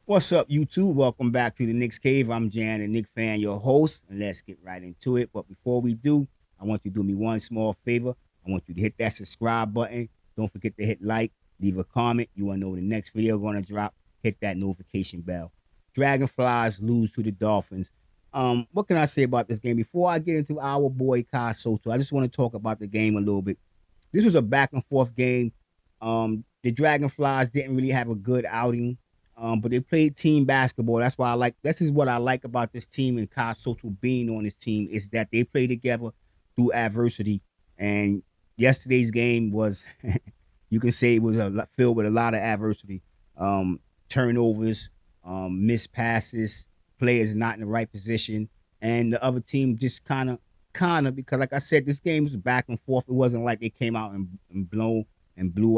What's up, YouTube? Welcome back to the Nick's Cave. I'm Jan, the Nick fan, your host, and let's get right into it. But before we do, I want you to do me one small favor. I want you to hit that subscribe button. Don't forget to hit like, leave a comment. You want to know when the next video going to drop. Hit that notification bell. Dragonflies lose to the Dolphins. What can I say about this game? Before I get into our boy Kai Soto, I just want to talk about the game a little bit. This was a back and forth game. The Dragonflies didn't really have a good outing. But they played team basketball. That's why I like. This is what I like about this team and Kai Soto being on this team is that they play together through adversity. And yesterday's game was, you can say, it was filled with a lot of adversity, turnovers, missed passes, players not in the right position, and the other team just kind of because, like I said, this game was back and forth. It wasn't like they came out and blew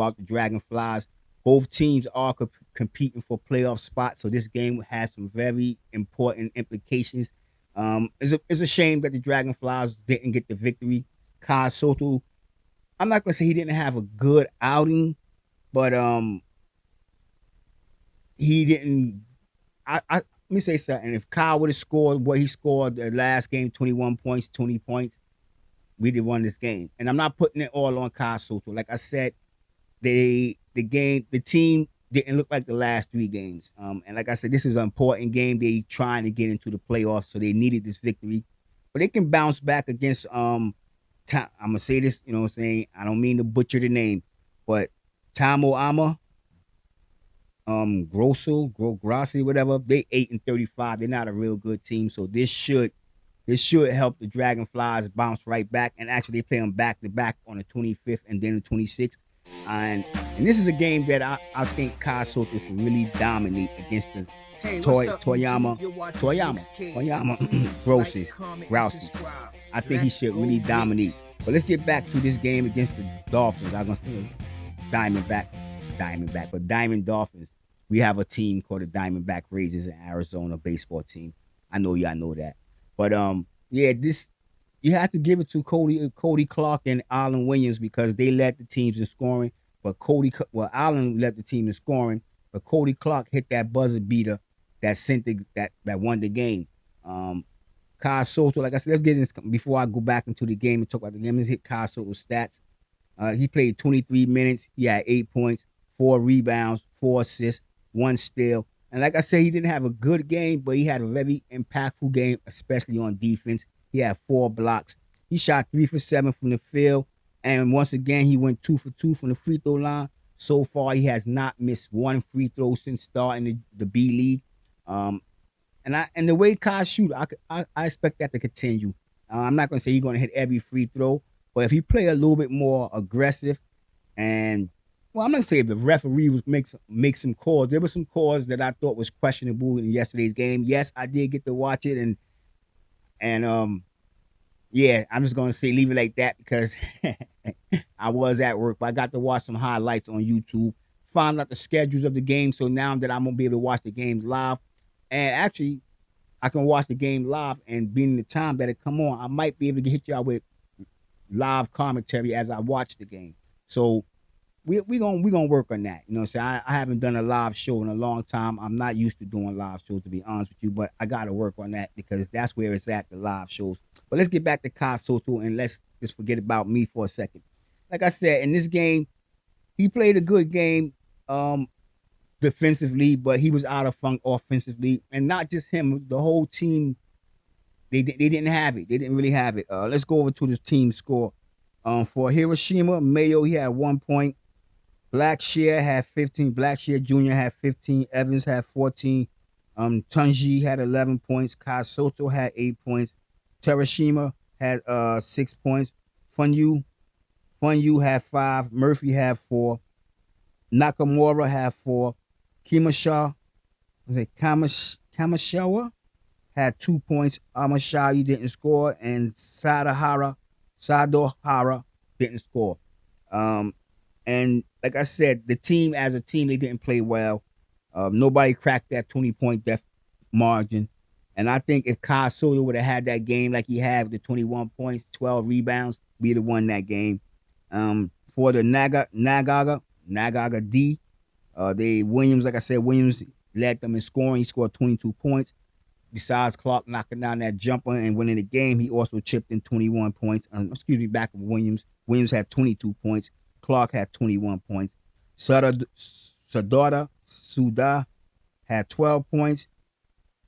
out the Dragonflies. Both teams are competing for playoff spots, so this game has some very important implications. It's a shame that the Dragonflies didn't get the victory. Kai Soto, I'm not gonna say he didn't have a good outing, but he didn't. Let me say something. If Kyle would have scored what he scored the last game, 21 points, 20 points, we'd have won this game. And I'm not putting it all on Kai Soto. Like I said, the team didn't look like the last three games. And like I said, this is an important game. They trying to get into the playoffs, so they needed this victory. But they can bounce back against I'm gonna say this, you know what I'm saying? I don't mean to butcher the name, but Tamo Ama, Grossi, whatever, they 8-35. They're not a real good team. So this should help the Dragonflies bounce right back. And actually they play them back to back on the 25th and then the 26th. And this is a game that I think Kai Soto should really dominate against the Toyama Grosses. I think he should really dominate. But let's get back to this game against the Dolphins. I'm gonna say Diamond Dolphins. We have a team called the Diamondback Raiders in Arizona baseball team. I know y'all know that. But yeah, this you have to give it to Cody Clark and Allen Williams because they led the teams in scoring. But Allen led the team in scoring, but Cody Clark hit that buzzer beater that sent that won the game. Kai Soto, like I said, let's get this before I go back into the game and talk about the game. Let's hit Kai Soto's stats. He played 23 minutes. He had 8 points, 4 rebounds, 4 assists, 1 steal. And like I said, he didn't have a good game, but he had a very impactful game, especially on defense. He had 4 blocks. He shot 3 for 7 from the field. And once again, he went 2 for 2 from the free throw line. So far, he has not missed 1 free throw since starting the B League. And the way Kai shoot, I expect that to continue. I'm not going to say he's going to hit every free throw, but if he play a little bit more aggressive, and well, I'm not going to say if the referee was make some calls. There were some calls that I thought was questionable in yesterday's game. Yes, I did get to watch it, and yeah, I'm just gonna say leave it like that because I was at work, but I got to watch some highlights on YouTube, found out the schedules of the game, so now that I'm gonna be able to watch the games live, and actually I can watch the game live and being the time that it come on, I might be able to hit y'all with live commentary as I watch the game. So we gonna work on that. You know what I'm saying? I haven't done a live show in a long time. I'm not used to doing live shows to be honest with you, but I gotta work on that because that's where it's at, the live shows. But let's get back to Kai Soto and let's just forget about me for a second. Like I said, in this game, he played a good game defensively, but he was out of funk offensively. And not just him, the whole team, they didn't have it. They didn't really have it. Let's go over to the team score. For Hiroshima, Mayo, he had 1 point. Blackshear had 15. Blackshear Jr. had 15. Evans had 14. Tunji had 11 points. Kai Soto had 8 points. Terashima had 6 points. Funyu had 5. Murphy had 4. Nakamura had 4. Kamashawa had 2 points. Amashayi didn't score, and Sadohara didn't score. And like I said, the team as a team, they didn't play well. Nobody cracked that 20-point def margin. And I think if Kai Soto would have had that game like he had with the 21 points, 12 rebounds, we'd have won that game. For the Nagaga D, they Williams, like I said, Williams led them in scoring. He scored 22 points. Besides Clark knocking down that jumper and winning the game, he also chipped in 21 points. Excuse me, back with Williams. Williams had 22 points. Clark had 21 points. Suda had 12 points.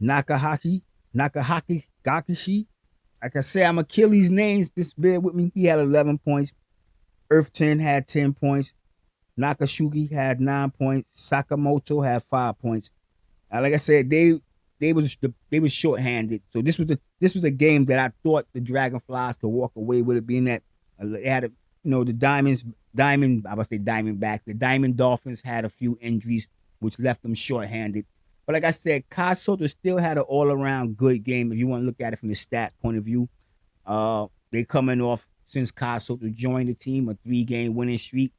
Nakahaki Gakishi. Like I said, I'm gonna kill these names. Just bear with me. He had 11 points. Earth 10 had 10 points. Nakashuki had 9 points. Sakamoto had 5 points. Like I said, they was shorthanded. So this was a game that I thought the Dragonflies could walk away with it, being that they had the Diamondback. The Diamond Dolphins had a few injuries, which left them shorthanded. But like I said, Kai Soto still had an all around good game. If you want to look at it from the stat point of view, they coming off, since Kai Soto joined the team, a 3-game winning streak.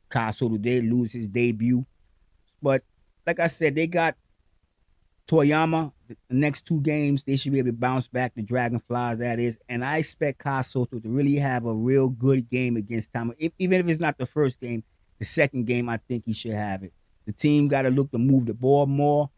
Kai Soto did lose his debut, but like I said, they got Toyama. The next 2 games, they should be able to bounce back, the Dragonflies, that is. And I expect Kai Soto to really have a real good game against Tama. Even if it's not the first game, the second game, I think he should have it. The team got to look to move the ball more.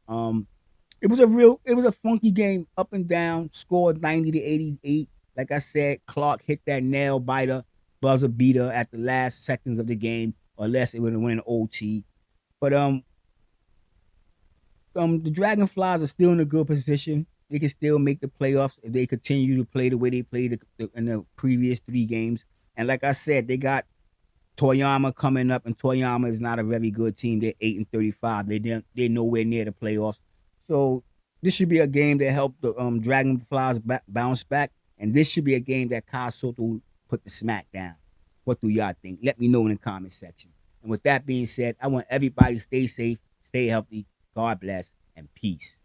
It was a funky game, up and down, scored 90-88. Like I said, Clark hit that nail biter, buzzer beater at the last seconds of the game, or less it would have went in OT. But the Dragonflies are still in a good position. They can still make the playoffs if they continue to play the way they played in the previous 3 games. And like I said, they got Toyama coming up, and Toyama is not a very good team. They're 8-35. They're nowhere near the playoffs. So this should be a game that helped the Dragonflies bounce back, and this should be a game that Kai Soto put the smack down. What do y'all think? Let me know in the comment section. And with that being said, I want everybody to stay safe, stay healthy. God bless, and peace.